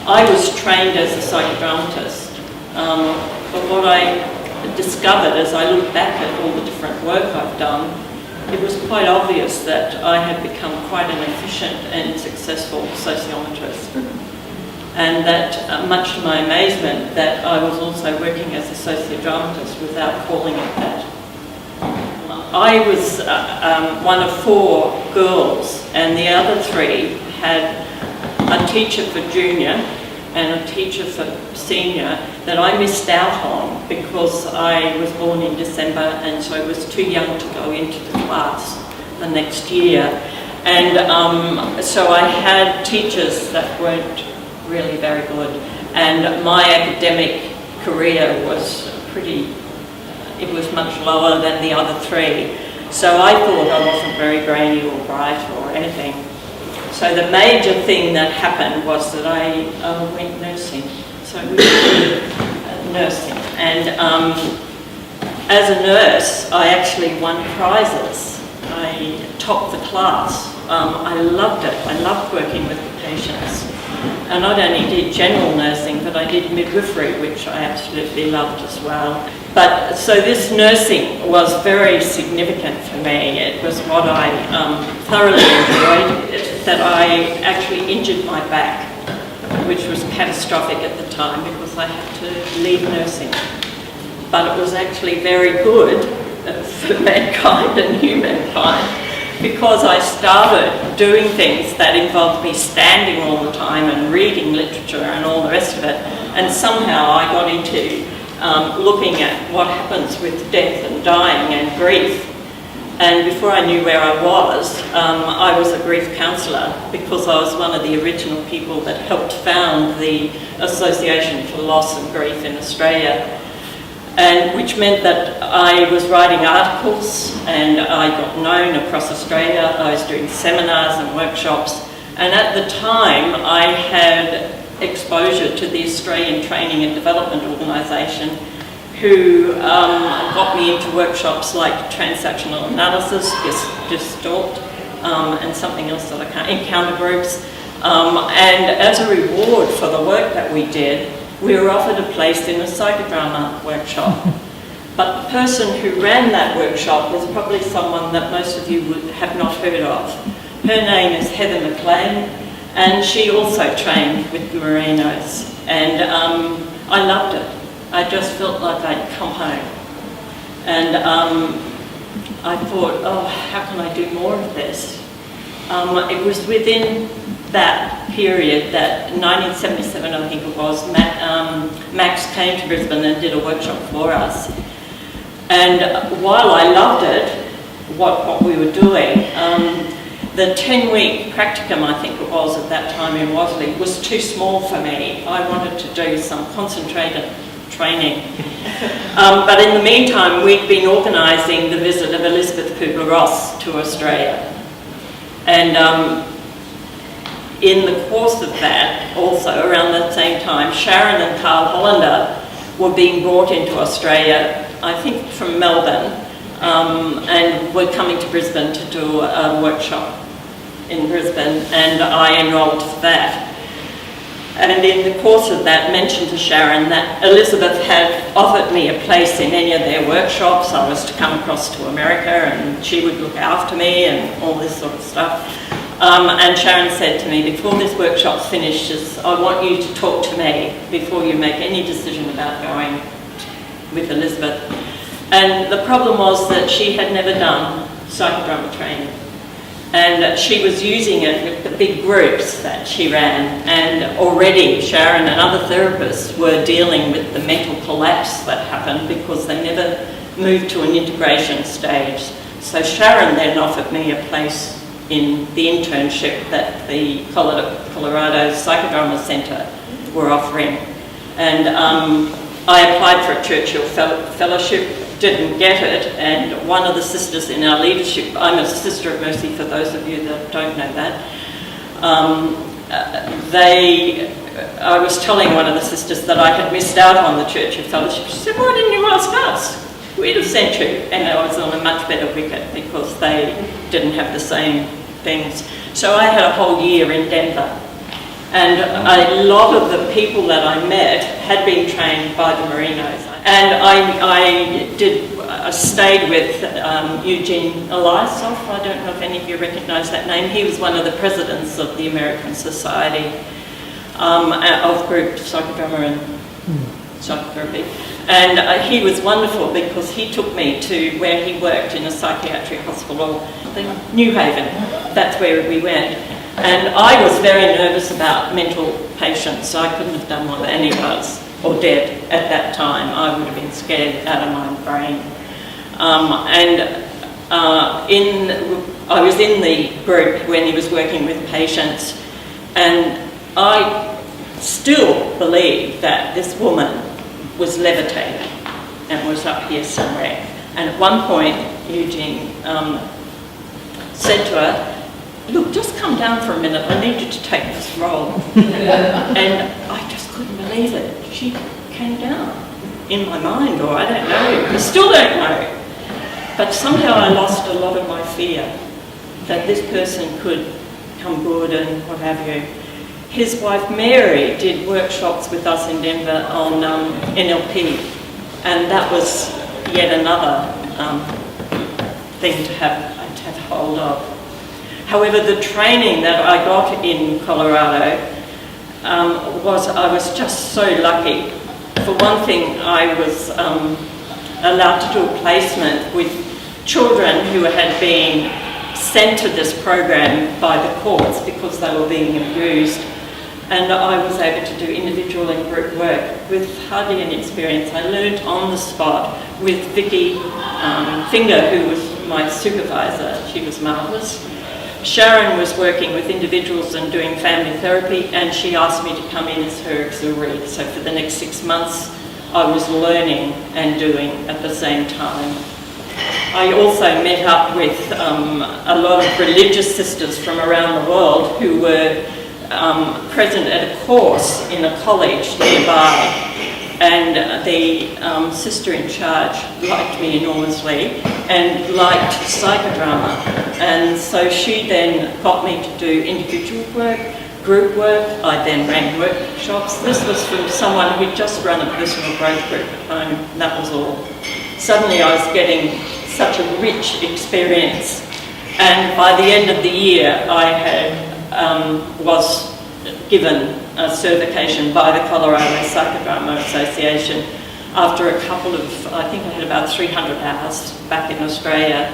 I was trained as a psychodramatist, but what I discovered as I look back at all the different work I've done, it was quite obvious that I had become quite an efficient and successful sociometrist. And that, much to my amazement, that I was also working as a sociodramatist without calling it that. I was one of 4 girls, and the other 3 had a teacher for junior and a teacher for senior that I missed out on because I was born in December and so I was too young to go into the class the next year. And so I had teachers that weren't really very good, and my academic career was it was much lower than the other 3. So I thought I wasn't very brainy or bright or anything. So the major thing that happened was that I went nursing. So we did nursing. And as a nurse, I actually won prizes. I topped the class. I loved it. I loved working with the patients. I not only did general nursing, but I did midwifery, which I absolutely loved as well. But so this nursing was very significant for me. It was what I thoroughly enjoyed, that I actually injured my back, which was catastrophic at the time because I had to leave nursing. But it was actually very good for mankind and humankind, because I started doing things that involved me standing all the time and reading literature and all the rest of it. And somehow I got into looking at what happens with death and dying and grief. And before I knew where I was a grief counsellor, because I was one of the original people that helped found the Association for Loss and Grief in Australia. And which meant that I was writing articles and I got known across Australia. I was doing seminars and workshops. And at the time, I had exposure to the Australian Training and Development Organisation, who got me into workshops like transactional analysis, Gestalt, and something else that I can't, encounter groups. And as a reward for the work that we did, we were offered a place in a psychodrama workshop. But the person who ran that workshop was probably someone that most of you would have not heard of. Her name is Heather McLean, and she also trained with the Merinos. And I loved it. I just felt like I'd come home. And I thought, oh, how can I do more of this? It was within that period, that 1977 I think it was, Max came to Brisbane and did a workshop for us. And while I loved it, what we were doing, the 10-week practicum, I think it was at that time in Wasley, was too small for me. I wanted to do some concentrated training. But in the meantime, we'd been organising the visit of Elizabeth Kubler-Ross to Australia. And in the course of that, also around that same time, Sharon and Carl Hollander were being brought into Australia, I think from Melbourne, and were coming to Brisbane to do a workshop in Brisbane, and I enrolled for that. And in the course of that, mentioned to Sharon that Elizabeth had offered me a place in any of their workshops. I was to come across to America and she would look after me and all this sort of stuff. And Sharon said to me, before this workshop finishes, I want you to talk to me before you make any decision about going with Elizabeth. And the problem was that she had never done psychodrama training. And she was using it with the big groups that she ran, and already Sharon and other therapists were dealing with the mental collapse that happened because they never moved to an integration stage. So Sharon then offered me a place in the internship that the Colorado Psychodrama Centre were offering. And I applied for a Churchill Fellowship, didn't get it, and one of the sisters in our leadership, I'm a Sister of Mercy for those of you that don't know that, I was telling one of the sisters that I had missed out on the Churchill Fellowship. She said, why didn't you ask us? We'd have sent you. And I was on a much better wicket because they didn't have the same things. So I had a whole year in Denver. And a lot of the people that I met had been trained by the Merinos. And I stayed with Eugene Eliasov. I don't know if any of you recognise that name. He was one of the presidents of the American Society of Group Psychodrama and Psychotherapy. And he was wonderful because he took me to where he worked in a psychiatric hospital, I think New Haven. That's where we went. And I was very nervous about mental patients. I couldn't have done what Annie was, or did at that time. I would have been scared out of my brain. I was in the group when he was working with patients, and I still believe that this woman was levitating and was up here somewhere. And at one point, Eugene said to her, "Look, just come down for a minute, I need you to take this role." And I just couldn't believe it. She came down in my mind, or I don't know, I still don't know. But somehow I lost a lot of my fear that this person could come good and what have you. His wife Mary did workshops with us in Denver on NLP, and that was yet another thing to have hold of. However, the training that I got in Colorado I was just so lucky. For one thing, I was allowed to do a placement with children who had been sent to this program by the courts because they were being abused. And I was able to do individual and group work with hardly any experience. I learned on the spot with Vicky Finger, who was my supervisor. She was marvellous. Sharon was working with individuals and doing family therapy, and she asked me to come in as her auxiliary. So for the next 6 months, I was learning and doing at the same time. I also met up with a lot of religious sisters from around the world who were present at a course in a college nearby, and the sister in charge liked me enormously and liked psychodrama, and so she then got me to do individual work, group work. I then ran workshops. This was from someone who'd just run a personal growth group at home, and that was all. Suddenly I was getting such a rich experience, and by the end of the year I had was given a certification by the Colorado Psychodrama Association after a couple of, I think I had about 300 hours back in Australia.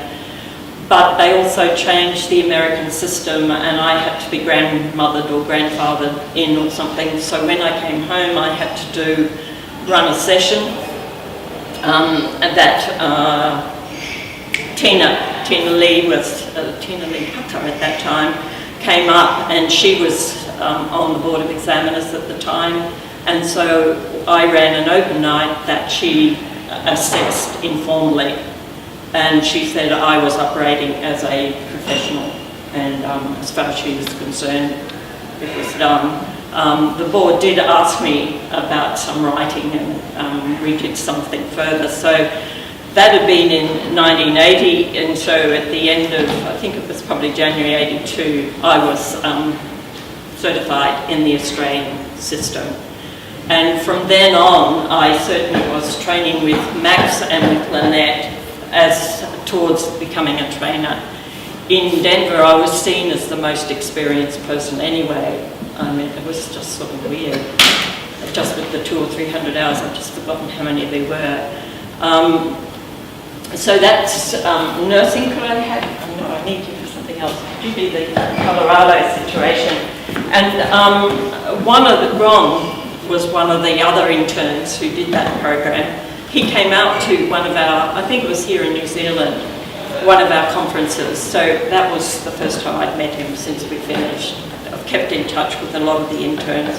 But they also changed the American system, and I had to be grandmothered or grandfathered in or something. So when I came home, I had to run a session that Tina Lee Pucker at that time came up, and she was on the Board of Examiners at the time, and so I ran an open night that she assessed informally, and she said I was operating as a professional, and as far as she was concerned, it was done. The board did ask me about some writing, and we did something further, so that had been in 1980, and so at the end of, I think it was probably January 82, I was certified in the Australian system. And from then on, I certainly was training with Max and with Lynette as towards becoming a trainer. In Denver, I was seen as the most experienced person anyway. I mean, it was just sort of weird. Just with the 200 or 300 hours, I've just forgotten how many there were. So that's nursing. Could I have? No, I need you for something else. Could you be the Colorado situation? And Ron was one of the other interns who did that program. He came out to one of our, I think it was here in New Zealand, one of our conferences. So that was the first time I'd met him since we finished. I've kept in touch with a lot of the interns.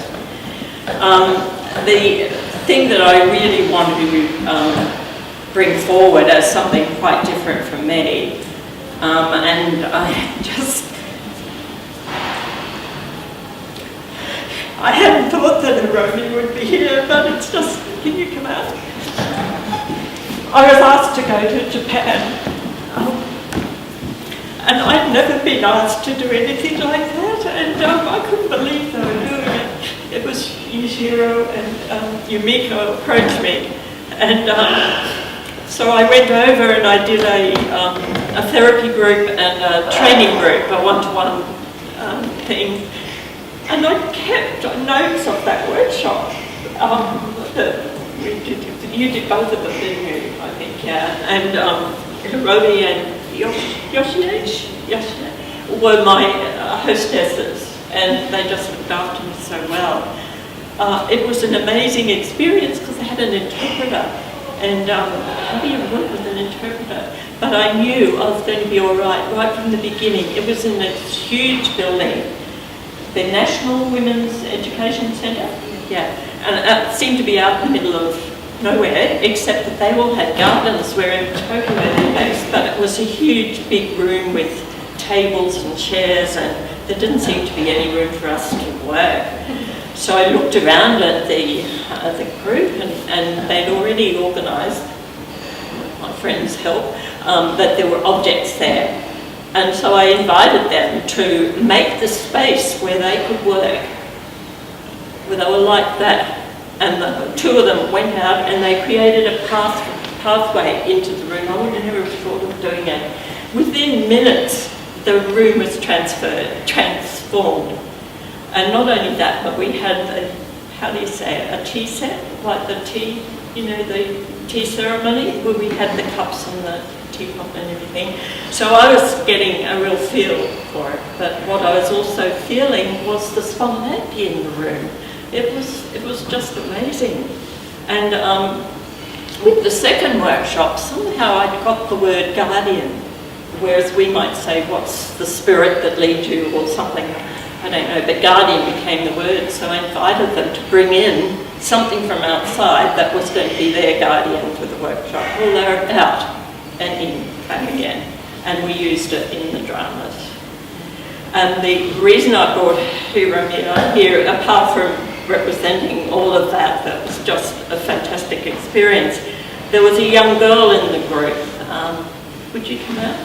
The thing that I really wanted to bring forward as something quite different from me, and I hadn't thought that Hiromi would be here, but it's just, can you come out? I was asked to go to Japan, and I'd never been asked to do anything like that, and I couldn't believe they were doing it. Yujiro and Yumiko approached me, and so I went over and I did a therapy group and a training group, a one-to-one thing, and I kept notes of that workshop. You did both of them, didn't you? I think, yeah. And Hiromi and Yoshie were my hostesses, and they just looked after me so well. It was an amazing experience because they had an interpreter, and how do you work with an interpreter? But I knew I was going to be all right from the beginning. It was in this huge building, the National Women's Education Centre, yeah, and it seemed to be out in the middle of nowhere, except that they all had gardens where in Tokyo they're based, but it was a huge big room with tables and chairs, and there didn't seem to be any room for us to work. So I looked around at the group, and they'd already organised, with my friend's help, that there were objects there. And so I invited them to make the space where they could work, where they were like that. And the two of them went out and they created a pathway into the room. I would have never thought of doing it. Within minutes, the room was transformed. And not only that, but we had a tea set, like the tea, the tea ceremony, where we had the cups and the teapot and everything. So I was getting a real feel for it. But what I was also feeling was the spontaneity in the room. It was just amazing. And with the second workshop, somehow I got the word guardian, whereas we might say, what's the spirit that leads you or something, I don't know, but guardian became the word. So I invited them to bring in something from outside that was going to be their guardian for the workshop. Well, they're out and in back again, and we used it in the dramas. And the reason I brought Hiromi here, apart from representing all of that was just a fantastic experience. There was a young girl in the group. Would you come out?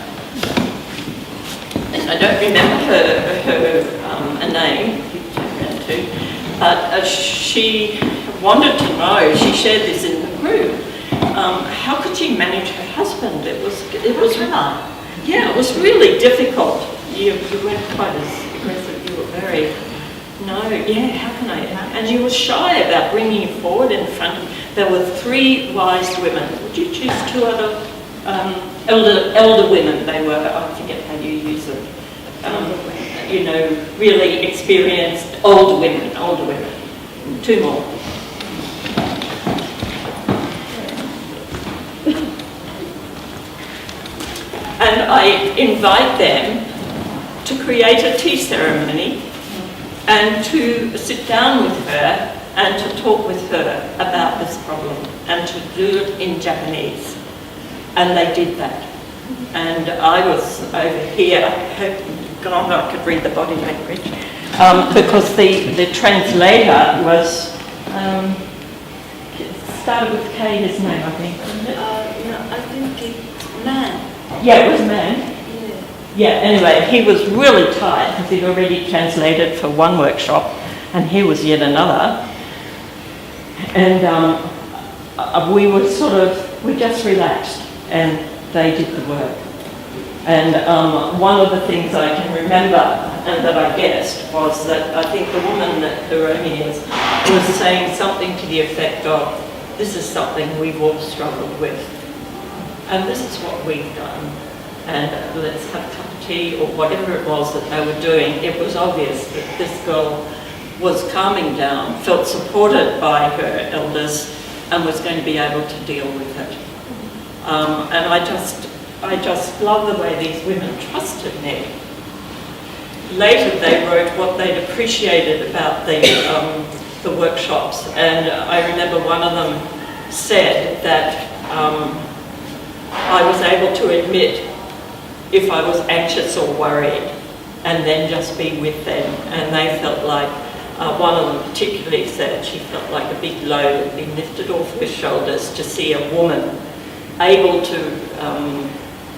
And I don't remember her name, but she wanted to know, she shared this in the group, how could she manage her husband? It was yeah, it was really difficult. You weren't quite as aggressive, you were very, how can I? And she was shy about bringing it forward in front of, there were 3 wise women. Would you choose 2 other elder women? They were, I forget how you use them, really experienced older women. 2 more. And I invite them to create a tea ceremony and to sit down with her and to talk with her about this problem and to do it in Japanese. And they did that. And I was over here hoping to God I could read the body language because the translator was, it started with K, his name, I think. I think it's man. Yeah, it was man. Yeah, anyway, he was really tired because he'd already translated for one workshop and here was yet another. And we just relaxed and they did the work. And one of the things I can remember and that I guessed was that I think the woman that Hiromi is was saying something to the effect of, this is something we've all struggled with and this is what we've done. And let's have a cup of tea or whatever it was that they were doing. It was obvious that this girl was calming down, felt supported by her elders and was going to be able to deal with it. And I just love the way these women trusted me. Later they wrote what they'd appreciated about the workshops, and I remember one of them said that I was able to admit if I was anxious or worried, and then just be with them. And they felt like, one of them particularly said she felt like a big load had been lifted off her shoulders to see a woman able to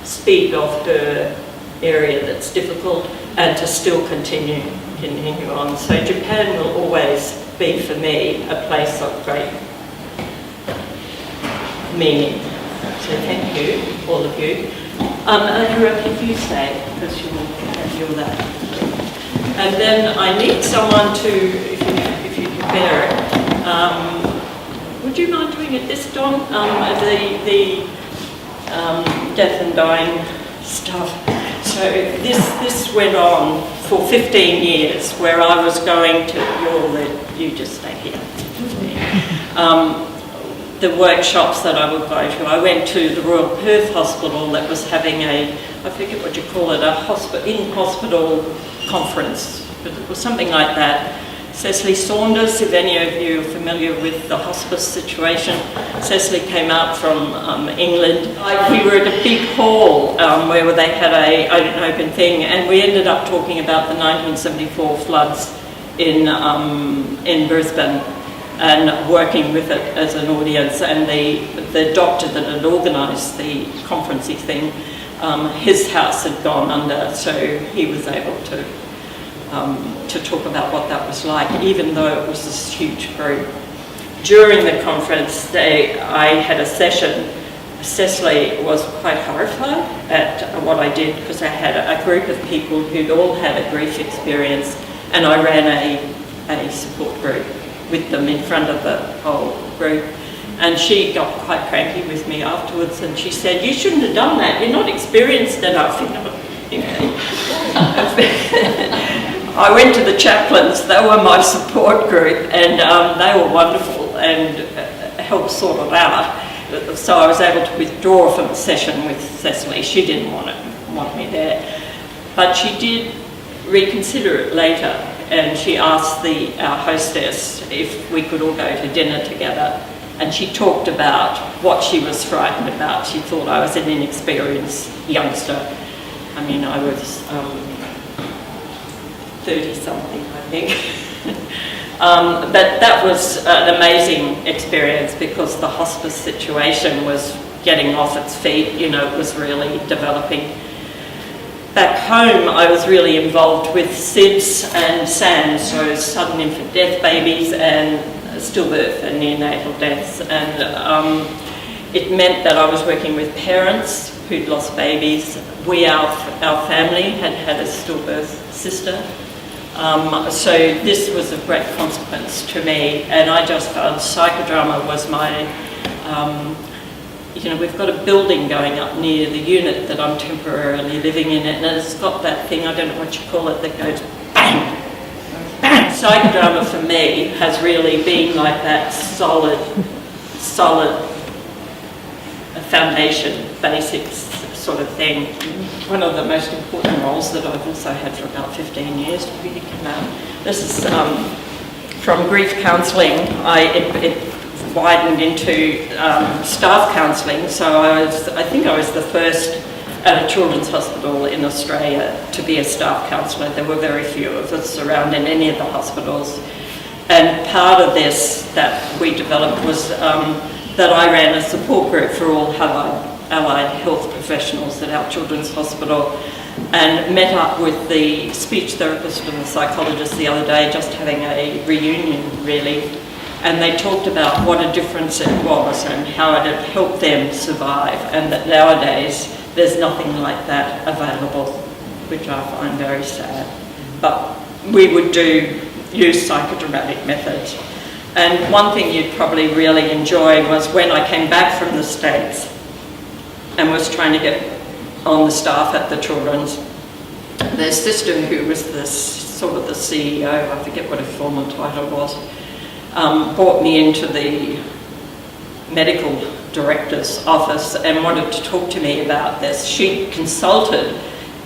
speak of her area that's difficult and to still continue on. So Japan will always be for me a place of great meaning. So thank you, all of you. Andrew, if you say, because you're that. And then I need someone to, if you prepare it, would you mind doing it this, Don? The death and dying stuff. So this went on for 15 years, where I was going to, you just stay here. The workshops that I would go to. I went to the Royal Perth Hospital that was having I forget what you call it, in-hospital conference, but it was something like that. Cecily Saunders, if any of you are familiar with the hospice situation, Cecily came out from England. We were at a big hall where they had an open thing, and we ended up talking about the 1974 floods in Brisbane, and working with it as an audience. And the doctor that had organised the conferencey thing, his house had gone under, so he was able to talk about what that was like, even though it was this huge group. During the conference, I had a session. Cecily was quite horrified at what I did, because I had a group of people who'd all had a grief experience, and I ran a support group with them in front of the whole group. And she got quite cranky with me afterwards, and she said, "You shouldn't have done that, you're not experienced enough." I went to the chaplains, they were my support group, and they were wonderful and helped sort it out. So I was able to withdraw from the session with Cecily. She didn't want me there. But she did reconsider it later, and she asked our hostess if we could all go to dinner together. And she talked about what she was frightened about. She thought I was an inexperienced youngster. I mean, I was 30-something, I think. But that was an amazing experience, because the hospice situation was getting off its feet, it was really developing. Back home, I was really involved with SIDS and SANS, so sudden infant death babies and stillbirth and neonatal deaths. And it meant that I was working with parents who'd lost babies. Our family had a stillbirth sister. So this was of great consequence to me, and I just found psychodrama was my, we've got a building going up near the unit that I'm temporarily living in, and it's got that thing, I don't know what you call it, that goes bang, bang. Psychodrama for me has really been like that solid foundation, basics sort of thing. One of the most important roles that I've also had for about 15 years to really come out. This is from grief counselling. It widened into staff counselling, so I think I was the first at a children's hospital in Australia to be a staff counsellor. There were very few of us around in any of the hospitals. And part of this that we developed was that I ran a support group for all allied health professionals at our children's hospital, and met up with the speech therapist and the psychologist the other day, just having a reunion really, and they talked about what a difference it was and how it had helped them survive, and that nowadays there's nothing like that available, which I find very sad. But we would use psychodramatic methods. And one thing you'd probably really enjoy was when I came back from the States and was trying to get on the staff at the children's. Their sister, who was the CEO, I forget what her formal title was, brought me into the medical director's office and wanted to talk to me about this. She consulted.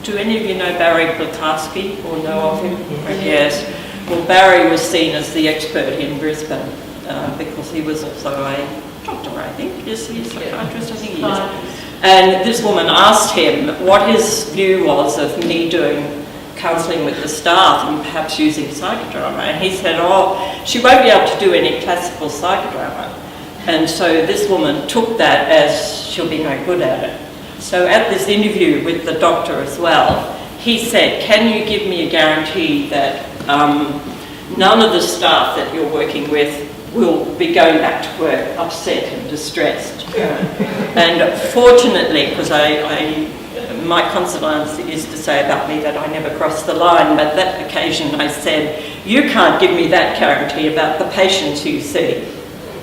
Do any of you know Barry Blakowski or know of him? Yes. Well, Barry was seen as the expert in Brisbane because he was also a doctor, I think. Is he a psychiatrist? I think he is. And this woman asked him what his view was of me doing counselling with the staff and perhaps using psychodrama. And he said, she won't be able to do any classical psychodrama. And so this woman took that as she'll be no good at it. So at this interview with the doctor as well, he said, can you give me a guarantee that none of the staff that you're working with will be going back to work upset and distressed? And fortunately, because my consulance is to say about me that I never crossed the line, but that occasion I said, you can't give me that guarantee about the patients you see.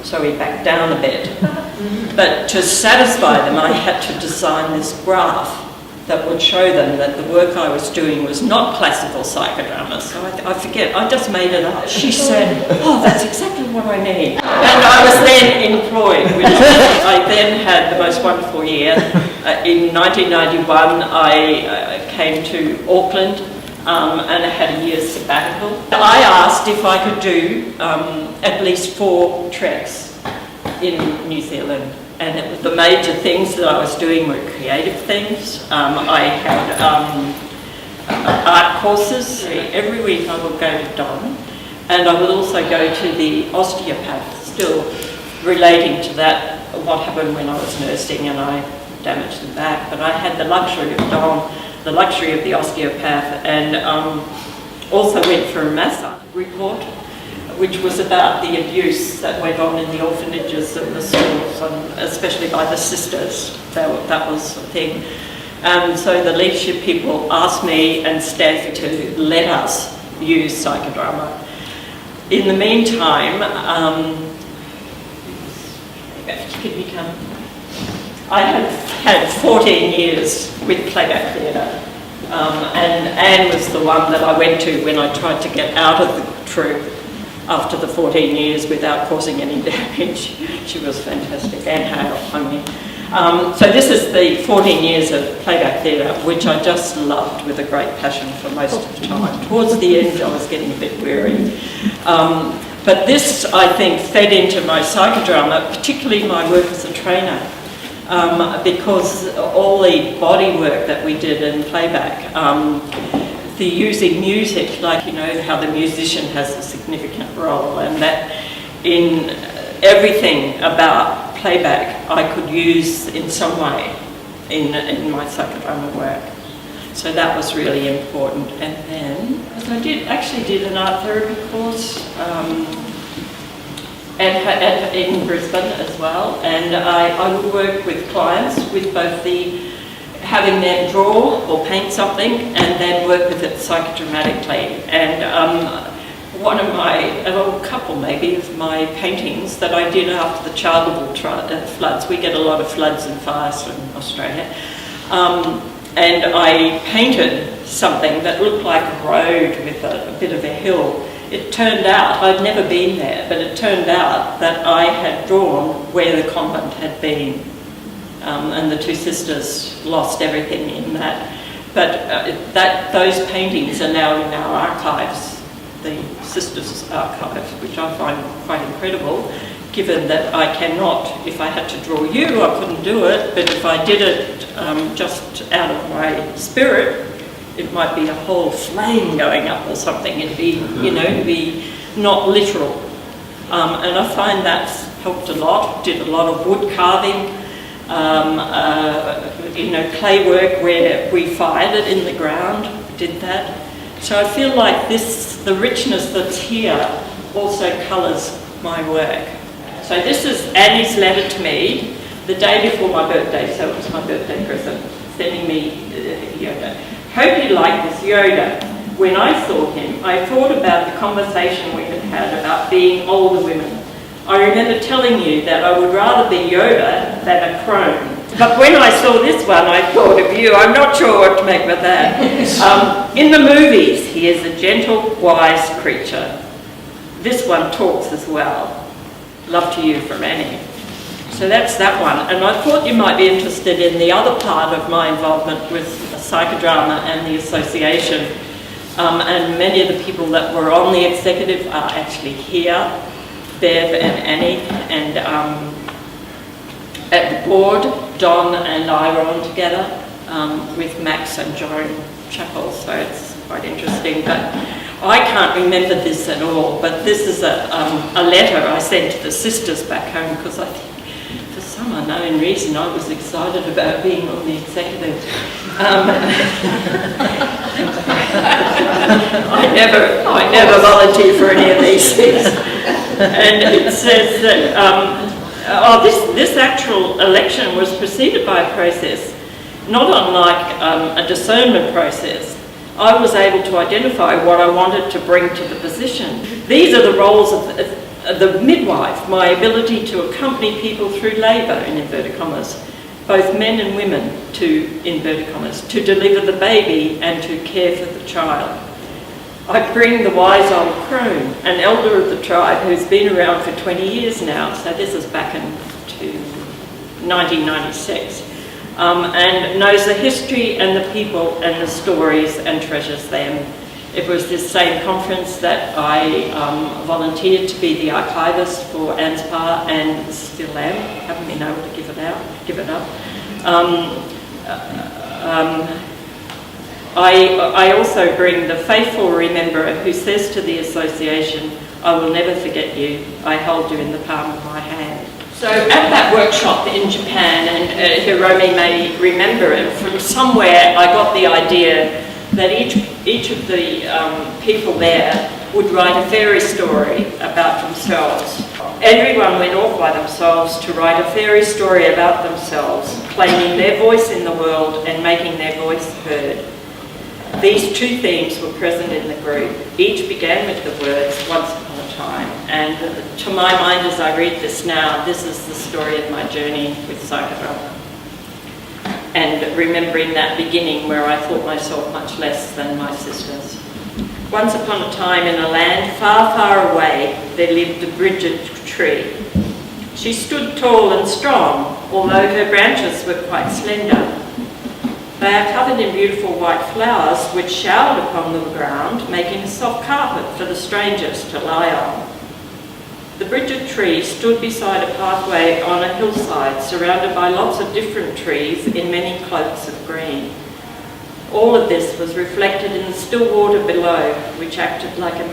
So he backed down a bit. But to satisfy them, I had to design this graph that would show them that the work I was doing was not classical psychodrama. So I forget, I just made it up. She said, oh, that's exactly what I need. And I was then employed, which I then had the most wonderful year. In 1991, I came to Auckland and I had a year's sabbatical. I asked if I could do at least 4 treks in New Zealand. And the major things that I was doing were creative things. I had art courses. Every week I would go to Don, and I would also go to the osteopath, still relating to that, what happened when I was nursing and I damaged the back. But I had the luxury of Don, the luxury of the osteopath, and also went for a massage report, which was about the abuse that went on in the orphanages and the schools, and especially by the sisters. That was the thing. And so the leadership people asked me and Steph to let us use psychodrama. In the meantime, I had 14 years with playback theatre. And Anne was the one that I went to when I tried to get out of the troupe after the 14 years without causing any damage. She was fantastic. Anne Hale, I mean. So this is the 14 years of playback theatre, which I just loved with a great passion for most of the time. Towards the end, I was getting a bit weary. But this, I think, fed into my psychodrama, particularly my work as a trainer, because all the body work that we did in playback, the using music, like, you know, how the musician has a significant role, and that in everything about playback I could use in some way in my psychodrama work. So that was really important. And then I actually did an art therapy course in Brisbane as well, and I would work with clients with both having them draw or paint something and then work with it psychodramatically. And a couple maybe of my paintings that I did after the Chernobyl floods. We get a lot of floods and fires from Australia. And I painted something that looked like a road with a bit of a hill. It turned out, I'd never been there, but it turned out that I had drawn where the convent had been. And the 2 sisters lost everything in that. But those paintings are now in our archives, the sisters' archives, which I find quite incredible, given that I cannot, if I had to draw you, I couldn't do it, but if I did it just out of my spirit, it might be a whole flame going up or something. It'd be, it'd be not literal. And I find that's helped a lot. Did a lot of wood carving, clay work where we fired it in the ground, did that. So I feel like the richness that's here also colours my work. So this is Annie's letter to me the day before my birthday, so it was my birthday present, sending me Yoda. Hope you like this Yoda. When I saw him, I thought about the conversation we had about being older women. I remember telling you that I would rather be Yoda than a crone. But when I saw this one, I thought of you. I'm not sure what to make of that. In the movies, he is a gentle, wise creature. This one talks as well. Love to you from Annie. So that's that one. And I thought you might be interested in the other part of my involvement with psychodrama and the association. And many of the people that were on the executive are actually here, Bev and Annie, and at the board, Don and I were on together with Max and Joan Chappell, so it's quite interesting. But I can't remember this at all, but this is a letter I sent to the sisters back home, because I think for some unknown reason I was excited about being on the executive. I never volunteer for any of these things. And it says that this actual election was preceded by a process, not unlike a discernment process. I was able to identify what I wanted to bring to the position. These are the roles of the midwife, my ability to accompany people through labour, in inverted commas, both men and women, to inverted commas, to deliver the baby and to care for the child. I bring the wise old crone, an elder of the tribe who's been around for 20 years now, so this is back into 1996, and knows the history and the people and the stories and treasures them. It was this same conference that I volunteered to be the archivist for AANZPA and still am. Haven't been able to give it up. I also bring the faithful rememberer who says to the association, "I will never forget you. I hold you in the palm of my hand." So at that workshop in Japan, and Hiromi may remember it, from somewhere I got the idea that each of the people there would write a fairy story about themselves. Everyone went off by themselves to write a fairy story about themselves, claiming their voice in the world and making their voice heard. These two themes were present in the group. Each began with the words, "Once upon a time." And to my mind, as I read this now, this is the story of my journey with psychodrama. And remembering that beginning where I thought myself much less than my sisters. Once upon a time in a land far, far away, there lived a Brigid tree. She stood tall and strong, although her branches were quite slender. They are covered in beautiful white flowers which showered upon the ground, making a soft carpet for the strangers to lie on. The Brigid tree stood beside a pathway on a hillside surrounded by lots of different trees in many cloaks of green. All of this was reflected in the still water below, which acted like a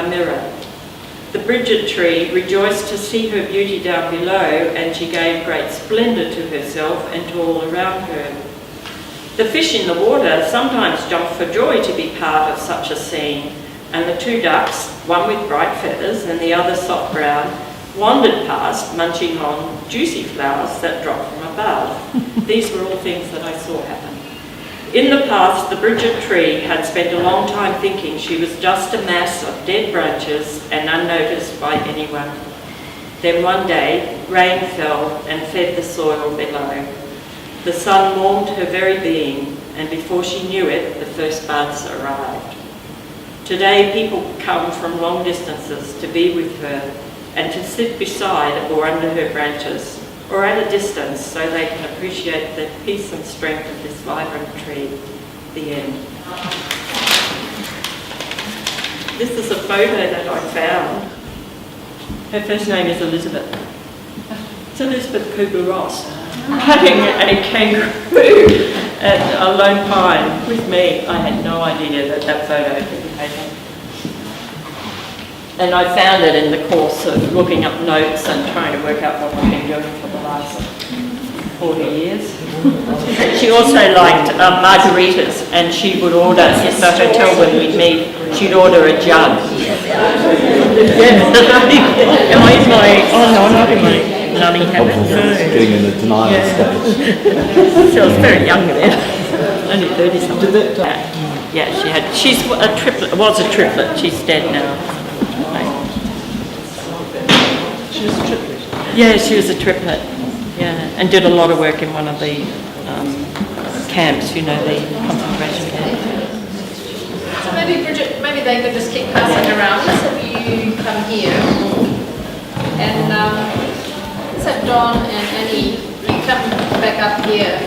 mirror. The Brigid tree rejoiced to see her beauty down below, and she gave great splendour to herself and to all around her. The fish in the water sometimes jumped for joy to be part of such a scene, and the two ducks, one with bright feathers and the other soft brown, wandered past, munching on juicy flowers that dropped from above. These were all things that I saw happen. In the past, the Brigid tree had spent a long time thinking she was just a mass of dead branches and unnoticed by anyone. Then one day, rain fell and fed the soil below. The sun warmed her very being, and before she knew it, the first buds arrived. Today, people come from long distances to be with her and to sit beside or under her branches, or at a distance so they can appreciate the peace and strength of this vibrant tree. The end. This is a photo that I found. Her first name is Elizabeth. It's Elizabeth Kubler-Ross, cutting a kangaroo at a lone pine with me. I had no idea that that photo could be taken. And I found it in the course of looking up notes and trying to work out what I've been doing for the last 40 years. She also liked margaritas, and she would order, at the hotel when we'd meet, she'd order a jug. Oh no, not in my nutty habit. Getting in the denial stage. She was very young then, only 30 something. Yeah, she's a triplet, was a triplet, she's dead now. She was a triplet? Yeah, she was a triplet, yeah, and did a lot of work in one of the camps, the concentration camps. So maybe, Brigid, maybe they could just keep passing around. Let's have you come here. And let's have Don and Annie, you come back up here.